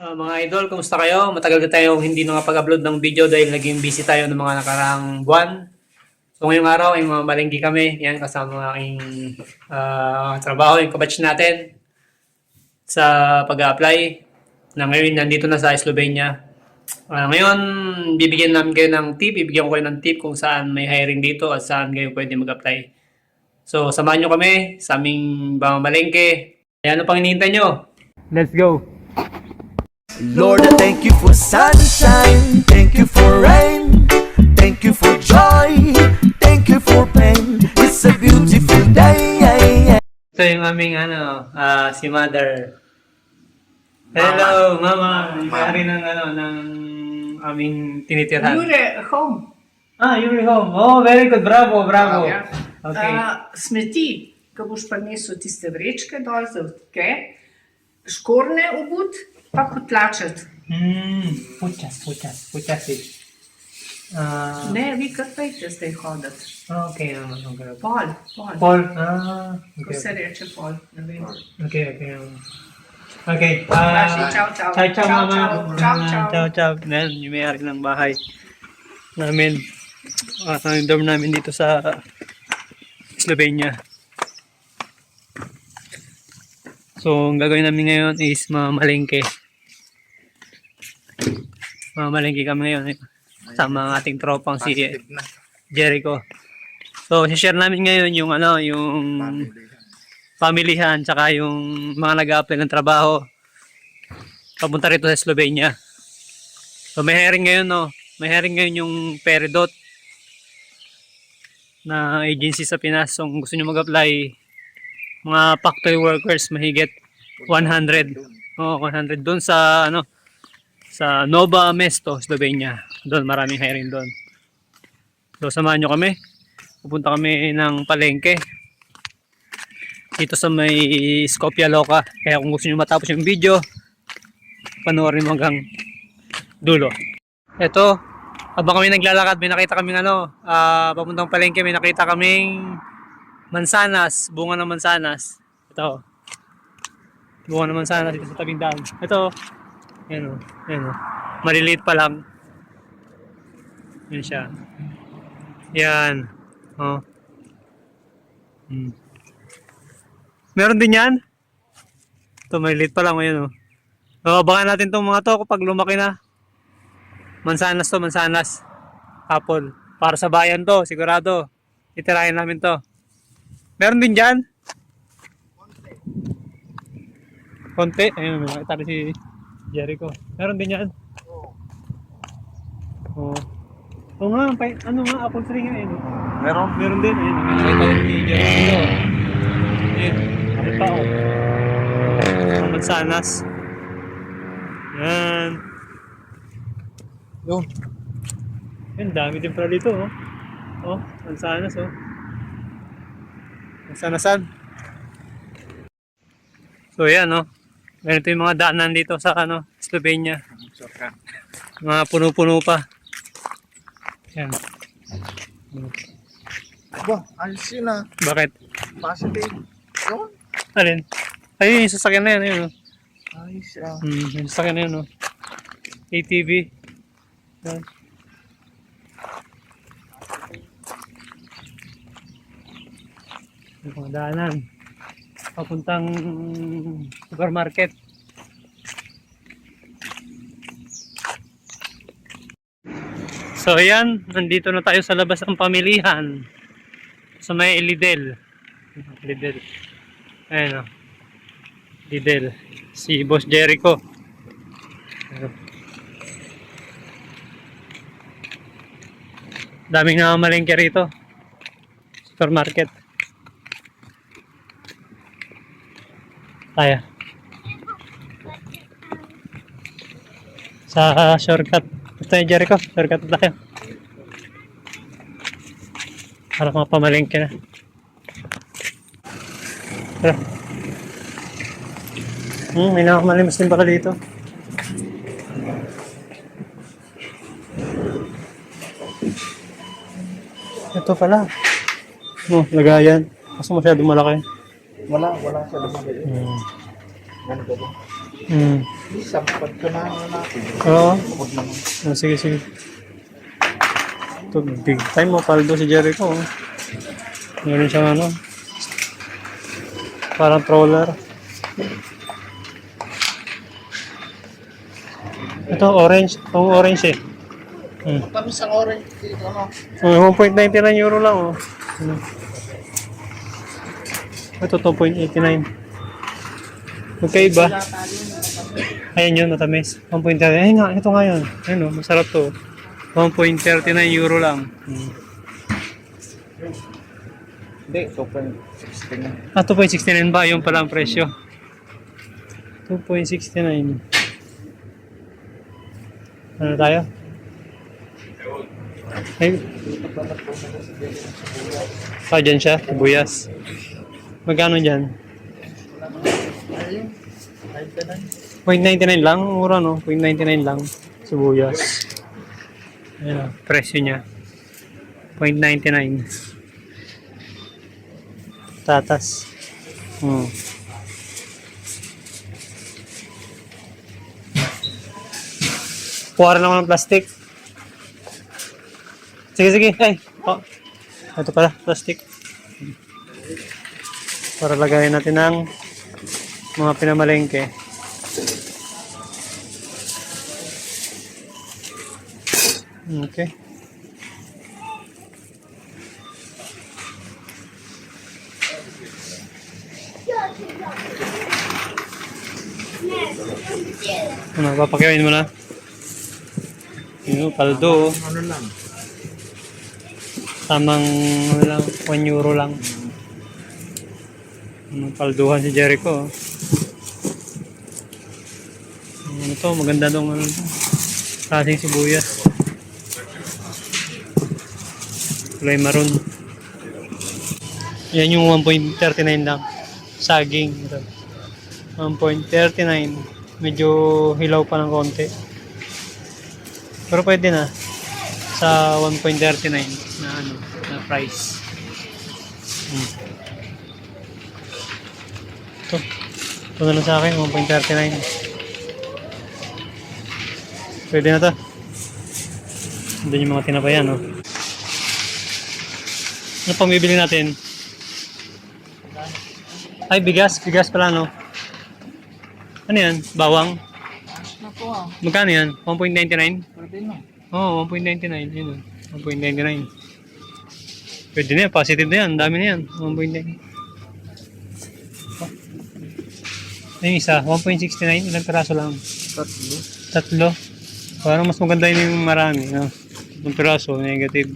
Mga idol, kumusta kayo? Matagal na tayo hindi nakapag-upload ng video dahil naging busy tayo ng mga nakaraang buwan. So ngayong araw ay mamalengke kami. Yan, kasama ng aking trabaho, yung kabatch natin sa pag-apply na ngayon nandito na sa Slovenia. Ngayon, bibigyan namin kayo ng tip. Bibigyan ko kayo ng tip kung saan may hiring dito at saan kayo pwede mag-apply. So, samahan nyo kami sa aming pamamalengke. Ano pang hinihintay nyo? Let's go! Lord, I thank you for sunshine, thank you for rain, thank you for joy, thank you for pain. It's a beautiful day. Ito yung aming si Mother. Hello, Mama. May-ari ng ng aming tinitirhan. You're home. You're home. Oh, very good. Bravo, bravo. Ja. Okay. Smeti, ko boš prinesel tiste vrečke dol za vtike, škorne obut, pa potlačiti. Počasi. Ne, vi kar pejte zdaj hoditi. Okay. Pol. Paul. Ko se reče pol, ne vem. Okay. Okay. Ciao, ciao. Ciao, Mama. Ciao. Ciao. Yan, yung may-ari ng bahay namin. Ang dorm namin dito sa Slovenia. So, ang gagawin namin ngayon is mamalengke. Mamalengke kami ngayon sama ang ating tropang si Jericho. So, share namin ngayon yung yung pamilihan tsaka yung mga nag-a-apply ng trabaho papunta rito sa Slovenia. So, may hiring ngayon, May hiring ngayon yung Peridot na agency sa Pinas. So, kung gusto nyo mag-apply, mga factory workers, mahigit 100. 100 doon sa sa Nova Mesto, Slovenia. Doon maraming hiring doon. So, samahan nyo kami. Pupunta kami ng palengke dito sa may Skopje Loka. Kaya kung gusto nyo matapos yung video, panoorin mo hanggang dulo. Ito, habang kami naglalakad, may nakita kaming papuntang palengke, may nakita kaming mansanas, bunga ng mansanas. Ito. Bunga ng mansanas dito sa tabing daan. Ito. Ayan o. Maliliit pa lang. Yan siya. Yan. Meron din yan. Ito, maliliit pa lang. Ayan o. Abangan natin itong mga to kapag lumaki na. Mansanas to, mansanas. Apple. Para sa bayan to, sigurado. Itirahin namin to. Meron din dyan? Konti. Ayun, may nakita rin si Jericho. Meron din yan? Oo. Oo nga, apple tree nga yun. Meron din. Ayun, nakita rin si Jericho. Ayun, nakita ko. Mansanas. Yan. Yan, dami din pala dito, mansanas, Mansanasan. So, yan, ganito yung mga daanan dito sa, Slovenia. Mga puno-puno pa. Yan. Ba, ayos yun ah. Bakit? Positive. Yun. Alin? Ayun, yung sasakyan na yan, ayun, Ayos ah. yung sasakyan na yun, ATV. Yan. Yung mga daanan papuntang supermarket. So ayan, nandito na tayo sa labas ng pamilihan sa may Lidl. Ayan Lidl, si Boss Jericho. Daming namamalengke rito. Supermarket. Tayo. Sa shortcut. Gusto niyo, Jericho? Shortcut tayo. Para mapamalengke na. Tara. May nakakamalimos din pala dito. Ito pala. Lagayan. Kaso masyadong malaki. Wala siya naman. Hmm. Ganito ba? Sapat ka na natin. Oo. Huwag naman. Oh, sige, sige. Ito, big time mo. Paldo si Jericho. Oh. Meron siyang ano. Parang troller. Ito, orange. Itong orange eh. Tapos ang orange dito, ano? Oh, 1.99 euro lang. Oh. Ito, 2.89. Magkaiba. Ayan yun, matamis. 1.39. Ayun nga, ito nga yun. Ayun oh, masarap to. 1.39 euro lang. Hindi, 2.16 na. Ah, 2.69 ba? Yung pala ang presyo. 2.69. Ano tayo? Ay. Dyan siya, sibuyas. Magkano dyan? Ayun. 0.99 lang, mura no? 0.99 lang, sibuyas. Ayan o, presyo niya. 0.99. Tatas. Kuha rin naman ng plastic. Sige, sige. Ay, oh. Ito pala, plastic. Para lagayin natin ng mga pinamalengke. Okay. Ano, papakiyain mo na? Yung paldo. Ano lang? Tamang ano lang, 1 euro lang. Palduhan si Jericho. Ano to, maganda dong ano to. Klaseng sibuyas. Kulay maroon. Yan yung 1.39 lang. Saging. 1.39. Medyo hilaw pa ng konti. Pero pwede na. Sa 1.39 na ano, na price. Ito na lang sa akin, 1.39. Pwede na to. Doon yung mga tinapayan, no? Ano pang bibili natin? Ay, bigas. Bigas pala, no? Ano yan? Bawang? Naku ah. Magkano yan? 1.99? Pwede na. Oo, 1.99. Yun, 1.99. Pwede na yan. Positive na yan. Dami na yan. 1.99. Yung isa, 1.69. Ilang piraso lang? Tatlo. Parang mas maganda yun yung marami. No? Yung piraso, negative.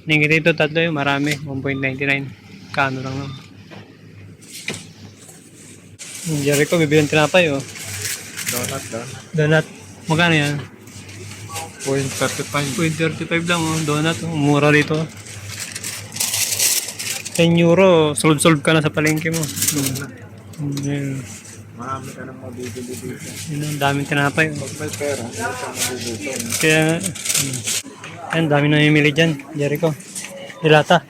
Negative to tatlo yung marami. 1.99. Kano lang lang. Jericho, bibilang tinapay, oh. Donut. Donut. Magkano yan? 0.35. 0.35 lang, oh. Donut, oh. Mura dito. 10 euro. Solve ka na sa palengke mo. Yun. Marami ka nang mabibili dito. Yun, ang daming tinapay, oh. Pag may pera, hindi ka magugutom. Kaya, yan, dami na namimili dyan, Jericho. Dilata.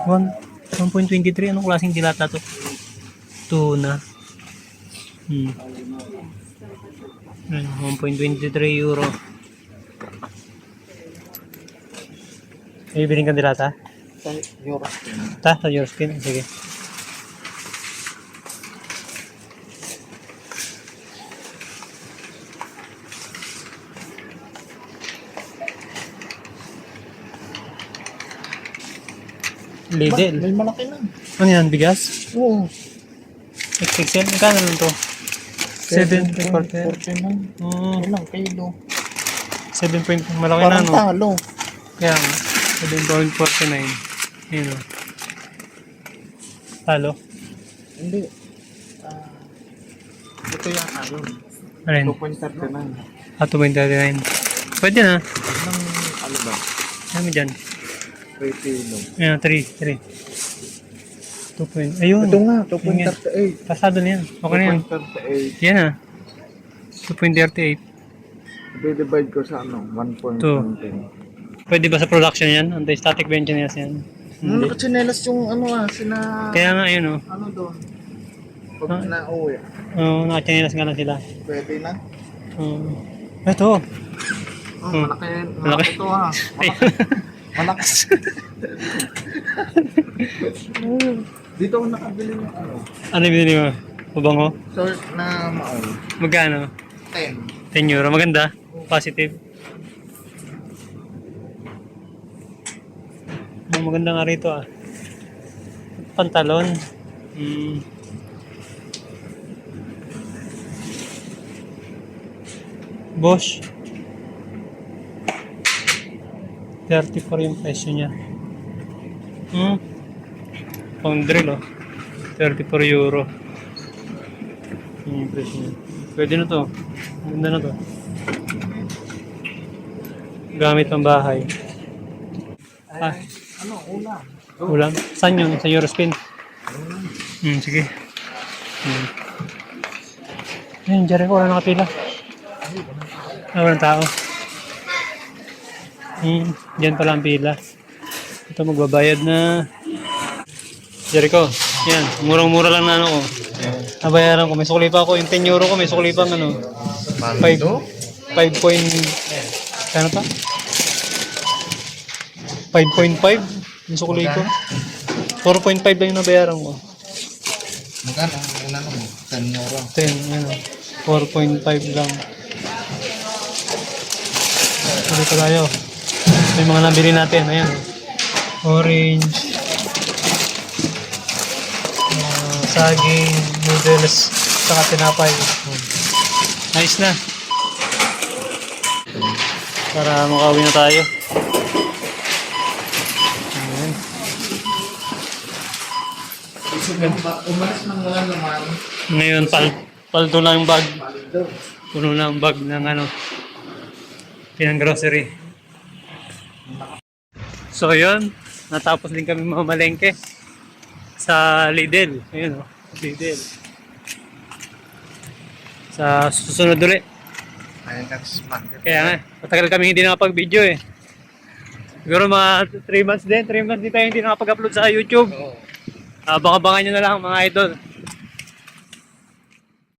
1.23, anong klaseng dilata to? Tuna. 1.23 euro. Ibibiling kang dilata? Euros. Sa Euroskin? Sige. Lidl. May malaki na. Ano yan? Bigas? Oo. XXL? Magkano lang to? 7.40. 14 lang. Ilang kilo. 7 point. Malaki Parang na, no? talo. Kaya nga. 7.49. Yun, no? Talo. Hindi. Ito yata yun. Ano yun? 2.39. 2.39. Pwede na. Anong ano ba? Ano mo dyan? 3 kilo. Ayan, 3. 2 point. Ayun. Ito nga, Yun yan. 2.38. Pasado na yan. Okay na yan. 2.38. Yan ah. 2.38. I-divide ko sa ano, 1.19. Pwede ba sa production yan? Anti-static ba engineers yan? Nung nakachinelas yung sina... Kaya nga yun, oh. Ano doon? Pag na-uwi, Oo, nakachinelas nga lang sila. pwede na. Ito. Oh, malaki. Malaki. Malaki ito ha. Malaki. Malaki. Dito ako nakabili ng Ano yung binili mo? Mabango? short na maol. Magkano? 10. 10 euro. Maganda. Positive. Maganda nga rito ah. Pantalon. Bosch. 34 yung presyo niya. Pang drill oh. 34 euro. Yung presyo niya. Pwede na to. Maganda na to. Gamit ng bahay. Ulam. Ulam. Saan yun? Sa Eurospin? Sige. Ayun, Jericho. Wala nakapila. Walang tao. Diyan pala ang pila. Ito magbabayad na. Jericho. Yan. Murang-mura lang na ano ko. Nabayaran ko. May sukli pa ako. Yung 10 euro ko. May sukli pang ano. 5 point... Kano pa? 5.5 yung sukli ko. 4.5 lang yung nabayaran ko. Magkano ang una mo? 10 euro. 10, ano. 4.5 lang. Dito tayo. Ito yung mga nabili natin. Ayan. Orange. Saging, noodles, saka tinapay. Ayos na. Para makauwi na tayo. Ayan. Umalis ng walang laman. Ngayon, paldo lang yung bag. Puno na ang bag ng ano, pinang grocery. So yun, natapos din kami mamalengke sa Lidl. Ayun o, Lidl. Sa susunod ulit. Ay, next market. Kaya nga, matagal kami hindi nakapag-video eh. Siguro mga 3 months din tayo hindi nakapag-upload sa YouTube. Baka-bangan nyo na lang mga idol.